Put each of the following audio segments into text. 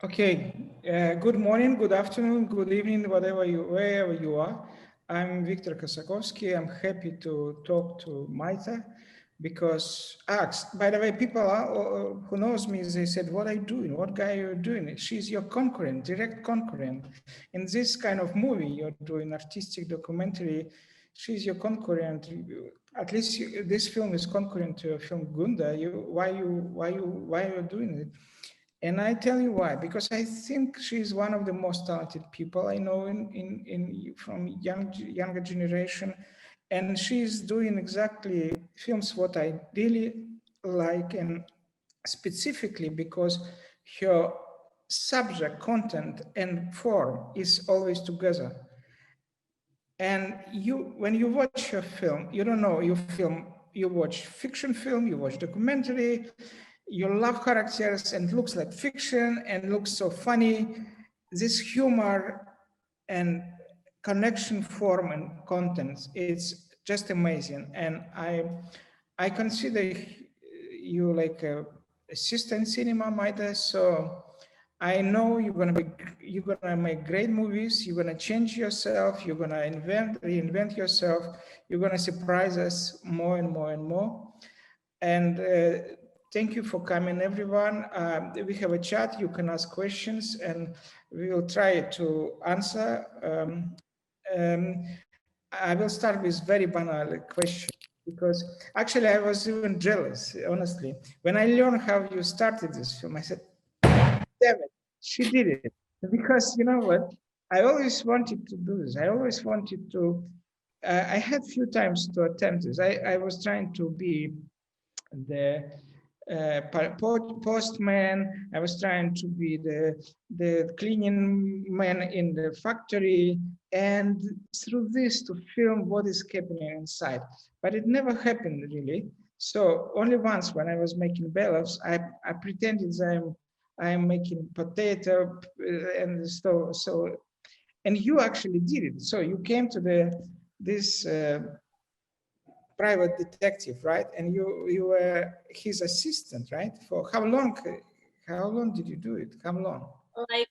Okay, good morning, good afternoon, good evening, wherever you are. I'm Victor Kossakovsky. I'm happy to talk to Maite because, by the way, people who knows me, they said, what are you doing? What guy are you doing? She's your concurrent, direct concurrent. In this kind of movie, you're doing artistic documentary. She's your concurrent. At least this film is concurrent to your film Gunda. Why are you doing it? And I tell you why, because I think she's one of the most talented people I know from younger generation. And she's doing exactly films what I really like, and specifically because her subject, content, and form is always together. And when you watch a film, you don't know, you watch fiction film, you watch documentary, you love characters and it looks like fiction and looks so funny. This humor and connection form and contents, it's just amazing. And I consider you like a assistant cinema Maite, so I know you're gonna make great movies. You're gonna change yourself. You're gonna reinvent yourself. You're gonna surprise us more and more and more. And thank you for coming, everyone. We have a chat. You can ask questions, and we will try to answer. I will start with very banal question, because actually I was even jealous, honestly. When I learned how you started this film, I said, damn it, she did it. Because you know what? I always wanted to do this. I always wanted to, I had few times to attempt this. I was trying to be the postman. I was trying to be the cleaning man in the factory, and through this to film what is happening inside. But it never happened really. So only once when I was making bellows, I pretended I'm making potato, and so and you actually did it. So you came to this private detective, right? And you were his assistant, right? For how long? How long did you do it? How long? Like,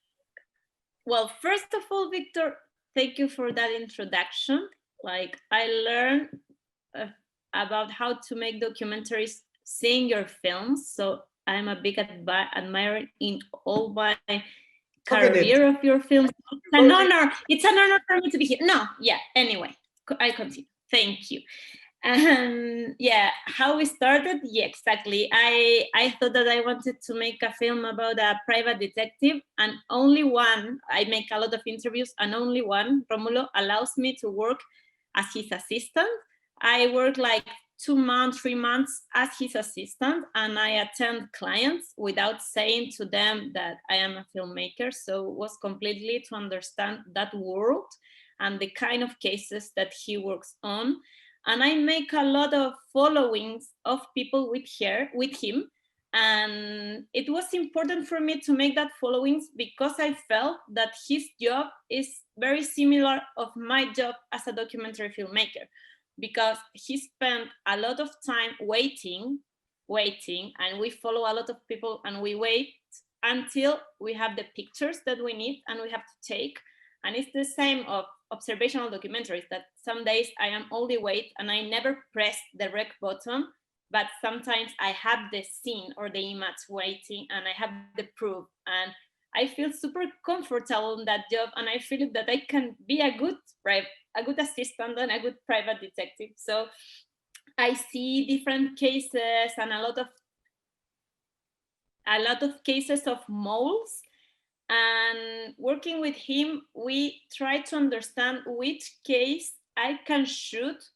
well, first of all, Victor, thank you for that introduction. Like, I learned about how to make documentaries seeing your films. So I'm a big admirer in all my career of your films. It's an honor. It's an honor for me to be here. No, yeah. Anyway, I continue. Thank you. Yeah, how we started? Yeah, exactly. I thought that I wanted to make a film about a private detective, and only one. I make a lot of interviews, and only one, Romulo, allows me to work as his assistant. I work like 2 months, 3 months as his assistant, and I attend clients without saying to them that I am a filmmaker. So it was completely to understand that world and the kind of cases that he works on. And I make a lot of followings of people with him. And it was important for me to make that followings because I felt that his job is very similar of my job as a documentary filmmaker, because he spent a lot of time waiting, and we follow a lot of people and we wait until we have the pictures that we need and we have to take. And it's the same of observational documentaries, that some days I am only wait and I never press the rec button, but sometimes I have the scene or the image waiting and I have the proof. And I feel super comfortable in that job, and I feel that I can be a good assistant and a good private detective. So I see different cases and a lot of cases of moles. And working with him, we try to understand which case I can shoot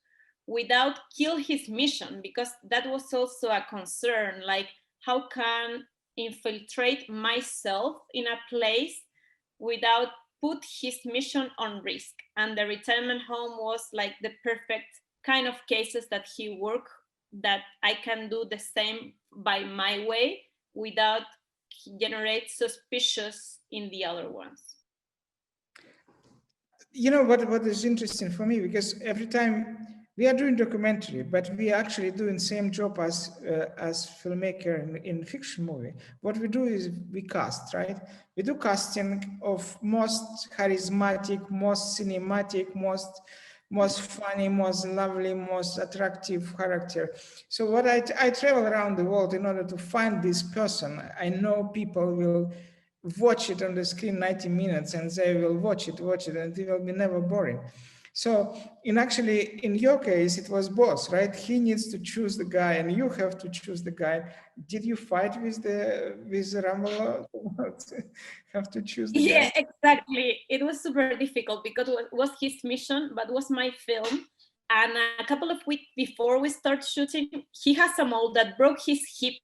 without kill his mission, because that was also a concern. Like, how can infiltrate myself in a place without put his mission on risk? And the retirement home was like the perfect kind of cases that he worked, that I can do the same by my way without generate suspicious in the other ones. You know what is interesting for me, because every time we are doing documentary, but we are actually doing same job as filmmaker in fiction movie. What we do is we cast, right? We do casting of most charismatic, most cinematic, most funny, most lovely, most attractive character. So what I travel around the world in order to find this person. I know people will watch it on the screen 90 minutes and they will watch it, and it will be never boring. So in your case, it was both, right? He needs to choose the guy and you have to choose the guy. Did you fight with Ramola? Have to choose the Yeah, guy? exactly. It was super difficult because it was his mission, but was my film. And a couple of weeks before we start shooting, he has a mole that broke his hip.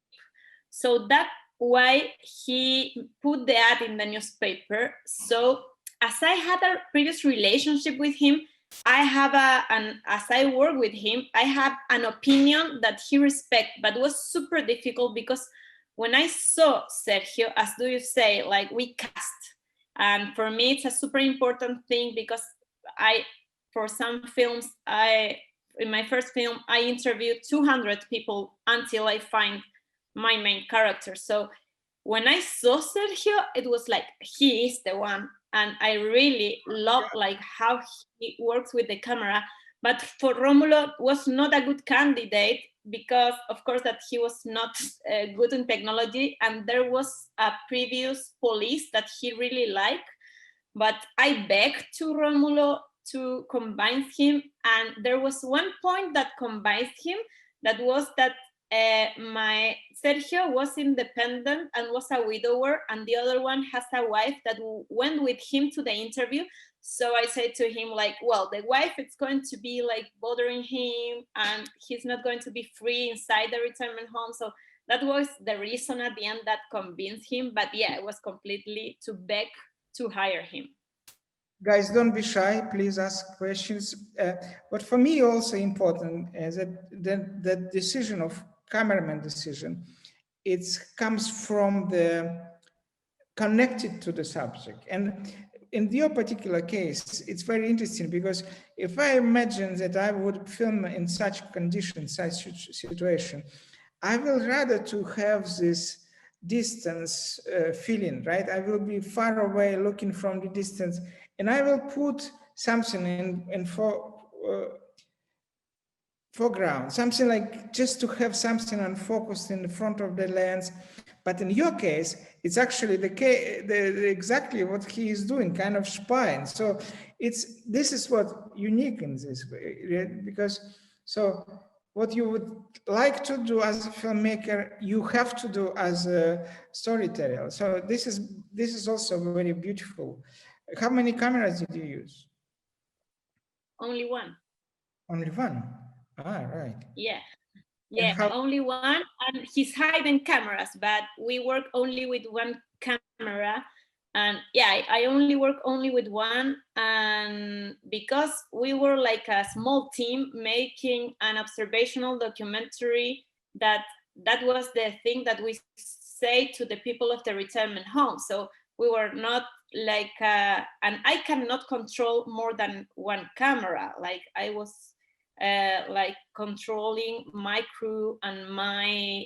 So that's why he put the ad in the newspaper. So as I had a previous relationship with him, I have as I work with him, I have an opinion that he respect, but it was super difficult because when I saw Sergio, as do you say, like we cast, and for me it's a super important thing because for some films, in my first film, I interviewed 200 people until I find my main character. So when I saw Sergio, it was like he is the one, and I really love like how he works with the camera. But for Romulo, was not a good candidate because, of course, that he was not good in technology, and there was a previous police that he really liked. But I begged to Romulo to combine him, and there was one point that combines him. That was that my Sergio was independent and was a widower, and the other one has a wife that went with him to the interview. So I said to him, like, well, the wife is going to be like bothering him, and he's not going to be free inside the retirement home. So that was the reason at the end that convinced him. But yeah, it was completely to beg to hire him. Guys, don't be shy. Please ask questions. But for me, also important is that the decision of cameraman decision, it comes from the connected to the subject. And in your particular case, it's very interesting because if I imagine that I would film in such conditions, such situation, I will rather to have this distance feeling, right? I will be far away looking from the distance, and I will put something in foreground, something like just to have something unfocused in the front of the lens. But in your case, it's actually exactly what he is doing, kind of spying. So this is what unique in this way, because so what you would like to do as a filmmaker, you have to do as a storyteller. So this is also very beautiful. How many cameras did you use? Only one. Only one. Ah, right. Yeah, only one, and he's hiding cameras, but we work only with one camera. And yeah, I only work only with one, and because we were like a small team making an observational documentary, that was the thing that we say to the people of the retirement home. So we were not like and I cannot control more than one camera. Like I was like controlling my crew and my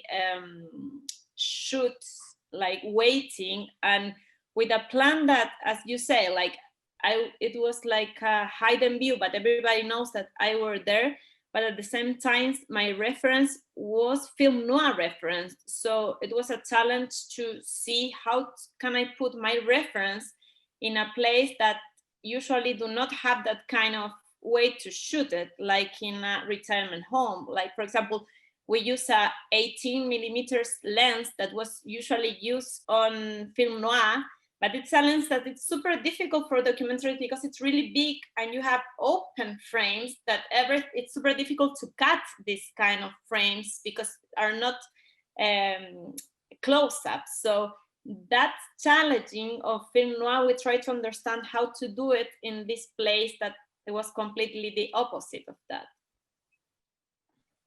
shoots, like waiting, and with a plan that, as you say, like it was like a hidden view, but everybody knows that I were there. But at the same time, my reference was film noir reference. So it was a challenge to see how can I put my reference in a place that usually do not have that kind of way to shoot it, like in a retirement home. Like, for example, we use a 18 millimeters lens that was usually used on film noir, but it's a lens that it's super difficult for documentaries because it's really big and you have open frames that it's super difficult to cut these kind of frames because are not close-ups. So that's challenging of film noir. We try to understand how to do it in this place that it was completely the opposite of that.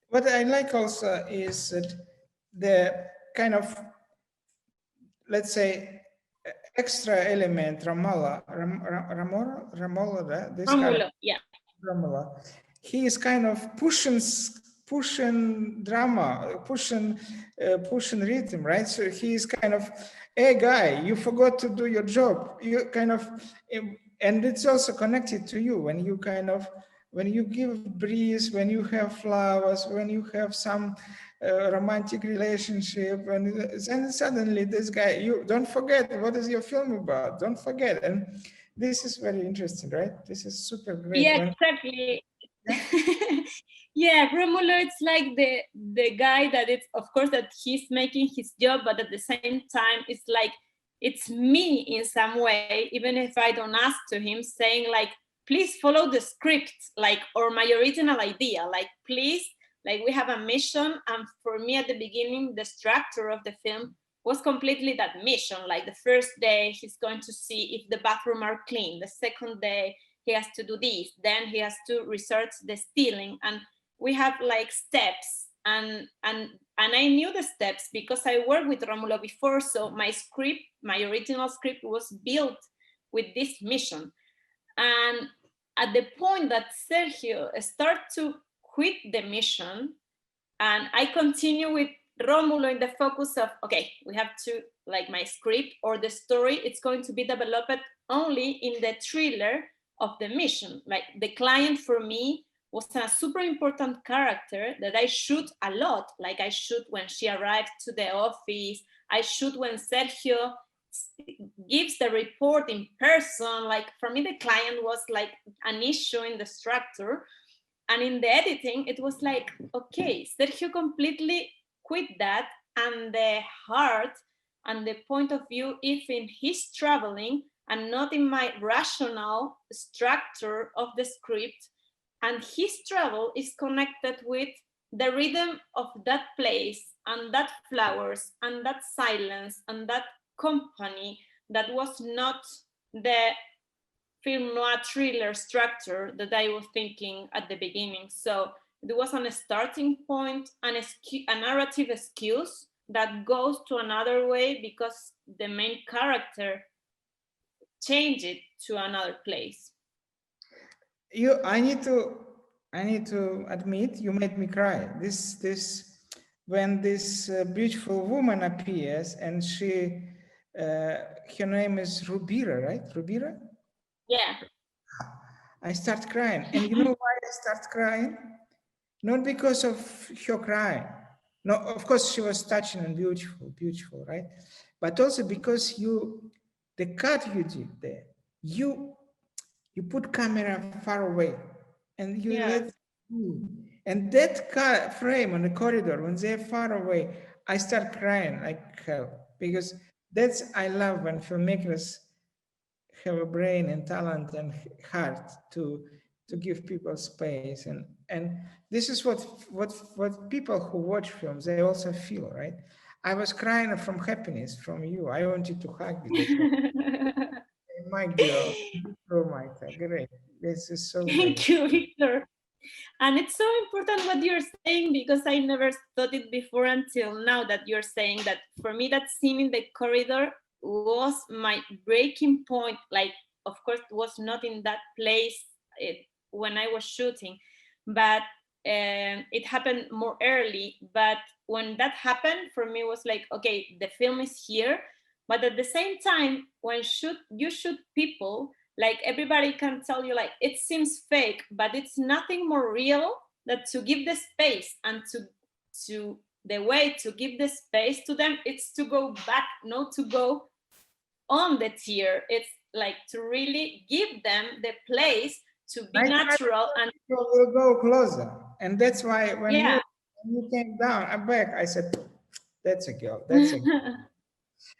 What I like also is that the kind of, let's say, extra element, Ramola, this Romulo, character, yeah. Ramola, he is kind of pushing drama, pushing rhythm, right? So he is kind of, hey guy, you forgot to do your job. You kind of, and it's also connected to you when you kind of, when you give breeze, when you have flowers, when you have some romantic relationship, and then suddenly this guy, you don't forget what is your film about. Don't forget, and this is very interesting, right? This is super great. Yeah, When, exactly. yeah? Yeah, Romulo, it's like the guy that it's, of course, that he's making his job, but at the same time it's like it's me in some way, even if I don't ask to him, saying like, please follow the script, like, or my original idea, like, please, like, we have a mission. And for me at the beginning, the structure of the film was completely that mission. Like the first day he's going to see if the bathroom are clean, the second day he has to do this, then he has to research the stealing, and we have like steps, and I knew the steps because I worked with Romulo before. So my script, my original script, was built with this mission. And at the point that Sergio started to quit the mission, and I continue with Romulo in the focus of, okay, we have to, like, my script or the story, it's going to be developed only in the thriller of the mission. Like the client for me was a super important character that I shoot a lot. Like I shoot when she arrives to the office, I shoot when Sergio gives the report in person. Like for me, the client was like an issue in the structure. And in the editing, it was like, okay, Sergio completely quit that, and the heart and the point of view, if in his traveling and not in my rational structure of the script, and his travel is connected with the rhythm of that place and that flowers and that silence and that company that was not the film noir thriller structure that I was thinking at the beginning. So it was on a starting point, a narrative excuse that goes to another way because the main character changed it to another place. I need to admit, you made me cry. When this beautiful woman appears, and her name is Rubira, right? Rubira? Yeah. I start crying. And you know why I start crying? Not because of her crying. No, of course she was touching and beautiful, beautiful, right? But also because the cut you did there, you put camera far away, and you Yeah. let, and that frame on the corridor when they're far away, I start crying like hell, because I love when filmmakers have a brain and talent and heart to give people space, and this is what people who watch films, they also feel, right? I was crying from happiness from you. I wanted to hug you. That's why. My girl. Oh my God, great. This is so great. Thank you, Victor. And it's so important what you're saying, because I never thought it before until now that you're saying that. For me, that scene in the corridor was my breaking point. Like, of course, it was not in that place when I was shooting, but it happened more early. But when that happened, for me, it was like, okay, the film is here. But at the same time, when you shoot people, like everybody can tell you like it seems fake, but it's nothing more real than to give the space, and to the way to give the space to them, it's to go back, not to go on the tier. It's like to really give them the place to be I tried natural. And to go closer, and that's why yeah. when you came down, I'm back. I said, "That's a girl. That's a girl."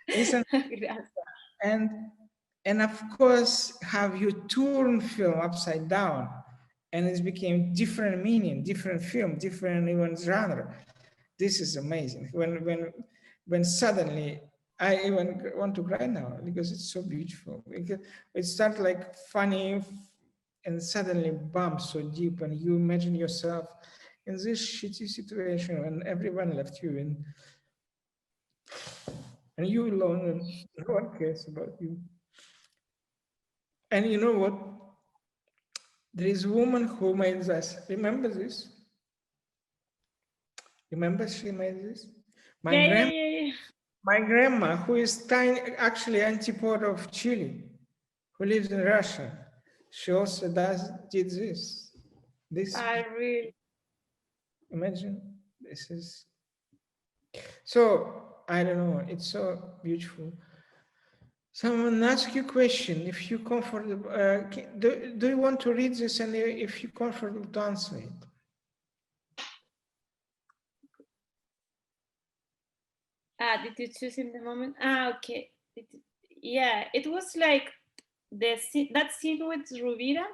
Listen, and of course, have you turned film upside down, and it became different meaning, different film, different even genre. This is amazing. When suddenly I even want to cry now because it's so beautiful. It starts like funny, and suddenly bump so deep, and you imagine yourself in this shitty situation when everyone left you, and you alone, and no one cares about you. And you know what? There is a woman who made this. Remember this? Remember she made this? My Yeah, yeah, grand, yeah, yeah. my grandma, who is tiny, actually antipode of Chile, who lives in Russia, she also did this. This, I really. imagine, this is so. I don't know. It's so beautiful. Someone ask you a question. If you comfortable, do you want to read this? And if you comfortable to answer it. Did you choose in the moment? Okay. Yeah, it was like that scene with Ruvira.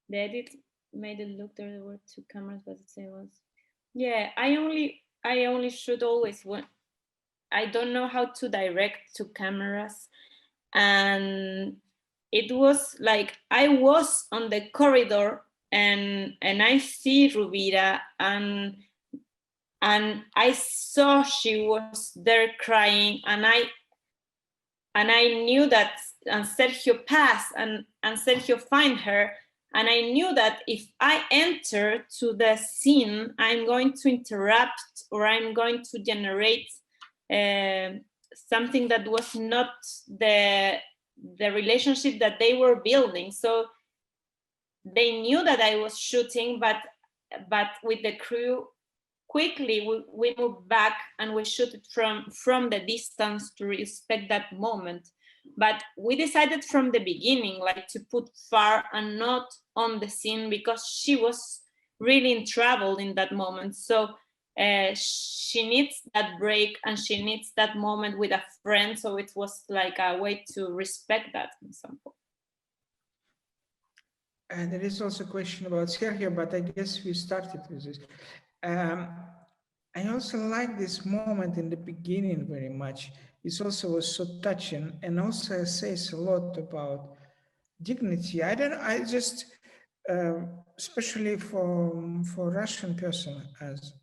The edit made it look there were two cameras, but it was. Yeah, I only shoot always when I don't know how to direct two cameras, and it was like I was on the corridor and I see Ruvira and I saw she was there crying and I knew that and Sergio passed and Sergio find her and I knew that if I enter to the scene I'm going to interrupt or I'm going to generate uh, something that was not the relationship that they were building. So they knew that I was shooting, but with the crew quickly we moved back and we shoot it from the distance to respect that moment. But we decided from the beginning like to put far and not on the scene because she was really in trouble in that moment. So she needs that break and she needs that moment with a friend. So it was like a way to respect that in some point. And there is also a question about Sergio, but I guess we started with this. Um, I also like this moment in the beginning very much. It also was so touching and also says a lot about dignity. I just, especially for Russian person as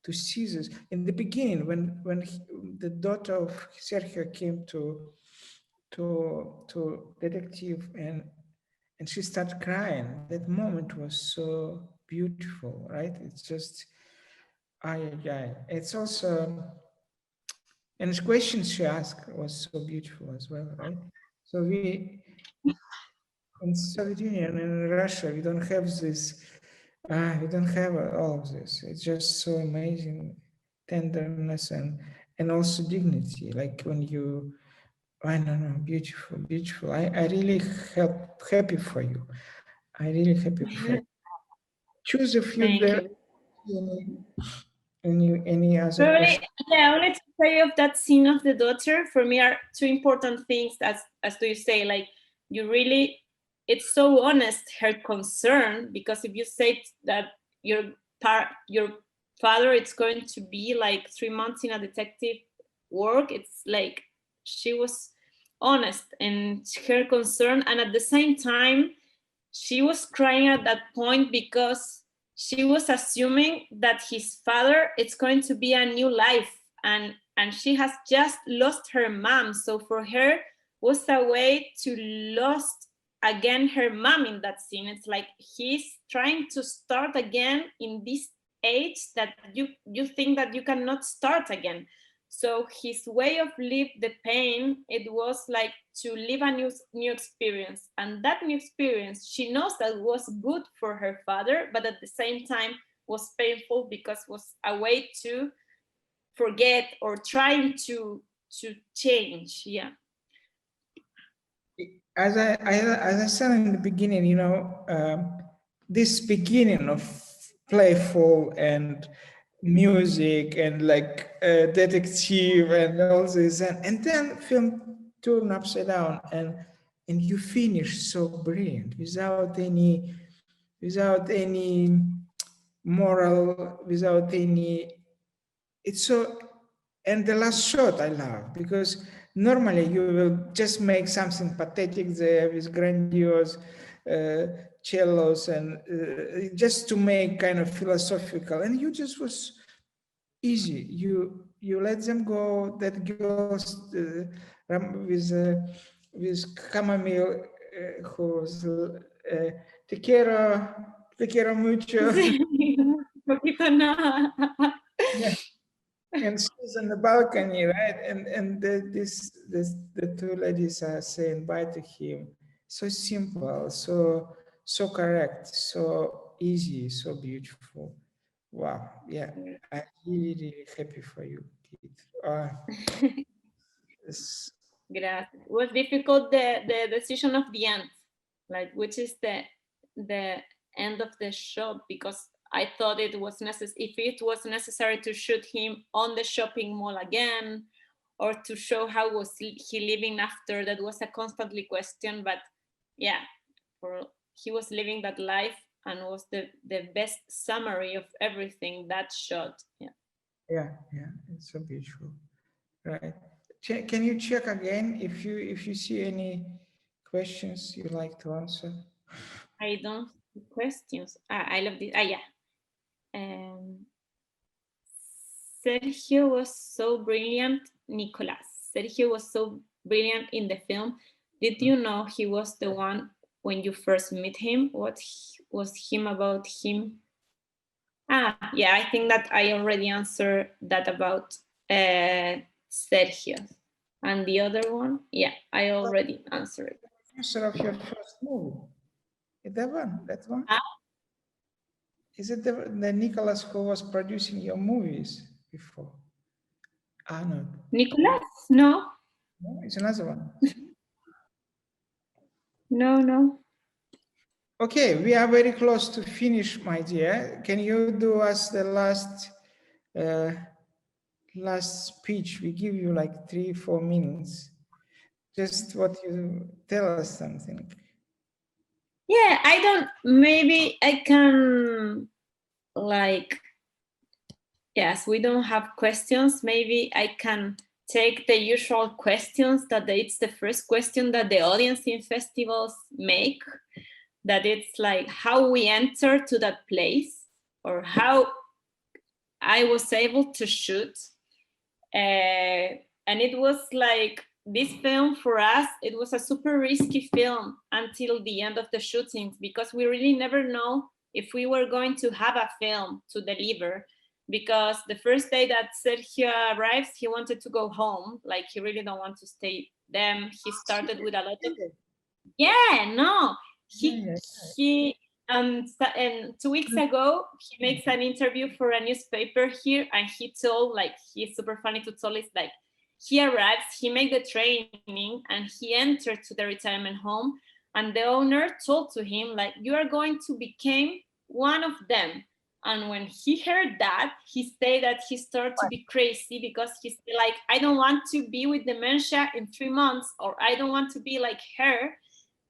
to see this in the beginning when the daughter of Sergio came to detective and she started crying. That moment was so beautiful, right? It's just, it's also, and the questions she asked was so beautiful as well, right? So we, in Soviet Union and in Russia, we don't have this, we don't have all of this. It's just so amazing, tenderness and also dignity. Like when you, I don't know, beautiful, beautiful. I really happy for you. I really happy for you. Choose a few Thank there. you. Any other Probably, question? yeah, only to say of that scene of the daughter, for me are two important things as do you say, like you really it's so honest her concern, because if you say that your father it's going to be like 3 months in a detective work, it's like she was honest and her concern, and at the same time she was crying at that point because she was assuming that his father it's going to be a new life, and she has just lost her mom, so for her was a way to lost again her mom in that scene. It's like he's trying to start again in this age that you think that you cannot start again. So his way of live the pain, it was like to live a new experience, and that new experience she knows that was good for her father, but at the same time was painful because was a way to forget or trying to change. Yeah. As I said in the beginning, this beginning of playful and music and like detective and all this, and then film turn upside down and you finish so brilliant without any moral, without any. It's so, and the last shot I love because normally you will just make something pathetic there with grandiose cellos and just to make kind of philosophical, and you just was easy. You let them go. That girls with chamomile, who's te quiero mucho. Un poquito no. Yeah. And she's on the balcony, right? And the two ladies are saying bye to him. So simple, so correct, so easy, so beautiful. Wow. Yeah, I'm really, really happy for you, kid. It's, Gracias. It was difficult the decision of the end, like which is the end of the shot, because I thought it was necessary, if it was necessary to shoot him on the shopping mall again, or to show how was he living after. That was a constantly question, but yeah, he was living that life, and was the best summary of everything, that shot. Yeah. yeah, it's so beautiful, right? Can you check again if you see any questions you like to answer? I don't see questions. I love this. Yeah. Sergio was so brilliant, Nicolas. Sergio was so brilliant in the film. Did you know he was the one when you first met him? What was him about him? Yeah, I think that I already answered that about Sergio. And the other one, yeah, I already answered it. Producer of your first movie. Is that one? That one? Is it the Nicholas who was producing your movies before? No. Nicolas? No. No, it's another one. No. Okay, we are very close to finish, my dear. Can you do us the last speech? We give you like 3-4 minutes. Just what you tell us something. Yeah, maybe I can, like, yes, we don't have questions. Maybe I can take the usual questions that it's the first question that the audience in festivals make, that it's like how we enter to that place, or how I was able to shoot. And it was like, this film for us, it was a super risky film until the end of the shootings, because we really never know if we were going to have a film to deliver. Because the first day that Sergio arrives, he wanted to go home, like he really don't want to stay. Then he started with a lot of, he and 2 weeks ago he makes an interview for a newspaper here, and he told, like, he's super funny to tell, it's like, he arrives, he made the training, and he entered to the retirement home, and the owner told to him, like, you are going to become one of them. And when he heard that, he said that he started to be crazy, because he's like, I don't want to be with dementia in 3 months, or I don't want to be like her.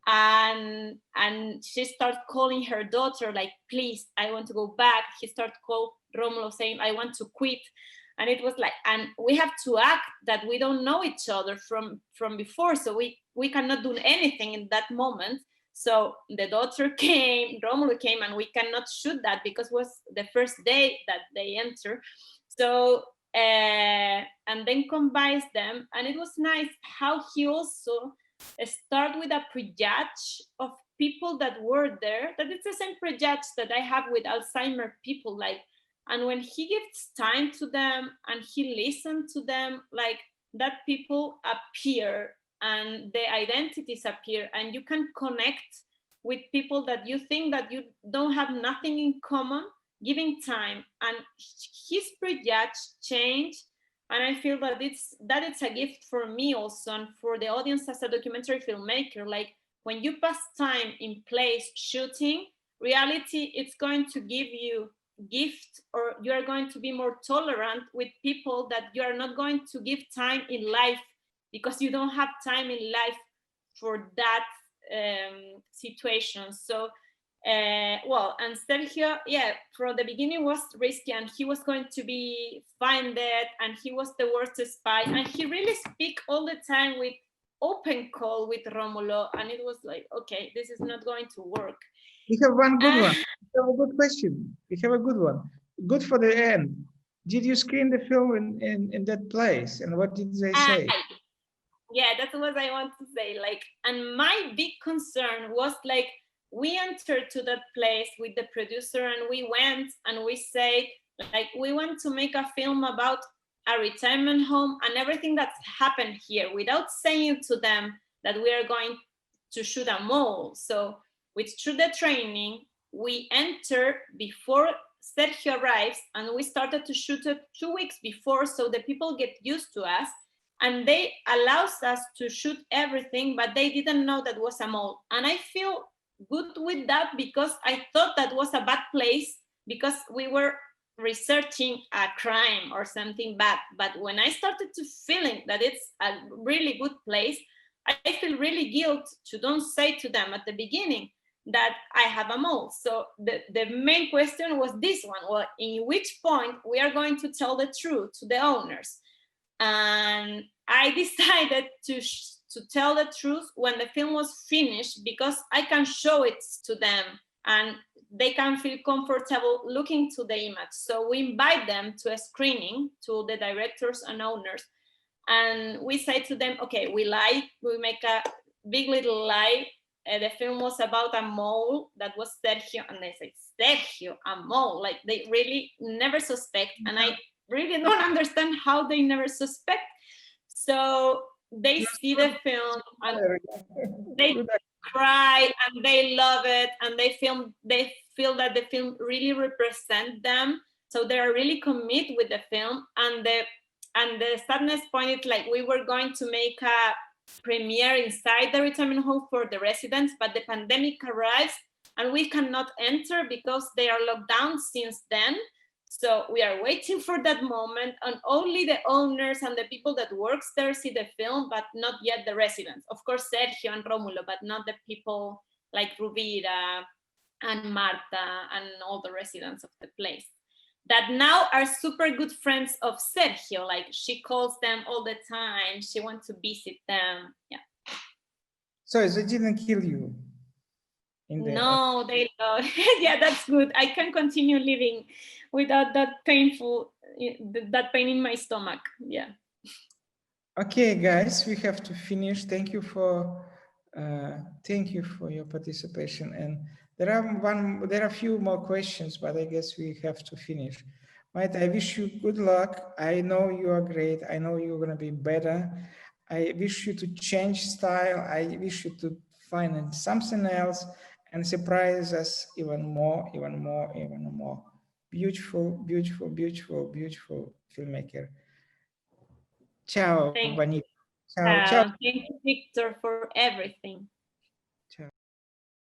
And she started calling her daughter, like, please, I want to go back. He started calling Romulo saying, I want to quit. And it was like, and we have to act that we don't know each other from before, so we cannot do anything in that moment. So the daughter came, Romulo came, and we cannot shoot that because it was the first day that they enter. So and then combines them, and it was nice how he also start with a prejudge of people that were there, that it's the same prejudge that I have with Alzheimer people, like, and when he gives time to them and he listens to them, like, that people appear and the identities appear, and you can connect with people that you think that you don't have nothing in common, giving time, and his prejudge changed. And I feel that it's a gift for me also, and for the audience as a documentary filmmaker. Like, when you pass time in place shooting, reality, it's going to give you gift, or you are going to be more tolerant with people that you are not going to give time in life, because you don't have time in life for that situation. So and Sergio, from the beginning was risky, and he was going to be funded, and he was the worst spy, and he really speak all the time with open call with Romulo, and it was like, okay, this is not going to work. We have one good one. We have a good question. We have a good one. Good for the end. Did you screen the film in that place, and what did they say? Yeah, that's what I want to say. Like, and my big concern was like, we entered to that place with the producer, and we went and we said, like, we want to make a film about a retirement home and everything that's happened here, without saying to them that we are going to shoot a mall. So through the training, we enter before Sergio arrives, and we started to shoot it 2 weeks before, so the people get used to us, and they allows us to shoot everything, but they didn't know that was a mall. And I feel good with that, because I thought that was a bad place, because we were researching a crime or something bad. But when I started to feeling that it's a really good place, I feel really guilt to don't say to them at the beginning that I have a mole. So the main question was this one: well, in which point we are going to tell the truth to the owners? And I decided to tell the truth when the film was finished, because I can show it to them and they can feel comfortable looking to the image. So we invite them to a screening, to the directors and owners, and we say to them, okay, we make a big little lie. The film was about a mole that was Sergio, and they say, Sergio, a mole? Like, they really never suspect, and I really don't understand how they never suspect. So they see the film and they cry and they love it, and they feel that the film really represents them. So they are really committed with the film. And the sadness point is, like, we were going to make a premiere inside the retirement home for the residents, but the pandemic arrives and we cannot enter because they are locked down since then. So we are waiting for that moment, and only the owners and the people that works there see the film, but not yet the residents. Of course, Sergio and Romulo, but not the people like Rubira and Marta and all the residents of the place, that now are super good friends of Sergio. Like, she calls them all the time. She wants to visit them. Yeah. So they didn't kill you? No, they love. Yeah, that's good. I can continue living without that pain in my stomach. Yeah. Okay, guys, we have to finish. Thank you for your participation. And there are a few more questions, but I guess we have to finish. Maite, I wish you good luck. I know you are great. I know you're going to be better. I wish you to change style. I wish you to find something else and surprise us even more. Beautiful, beautiful, beautiful, beautiful filmmaker. Ciao, Bonita. Ciao, ciao. Thank you, Victor, for everything.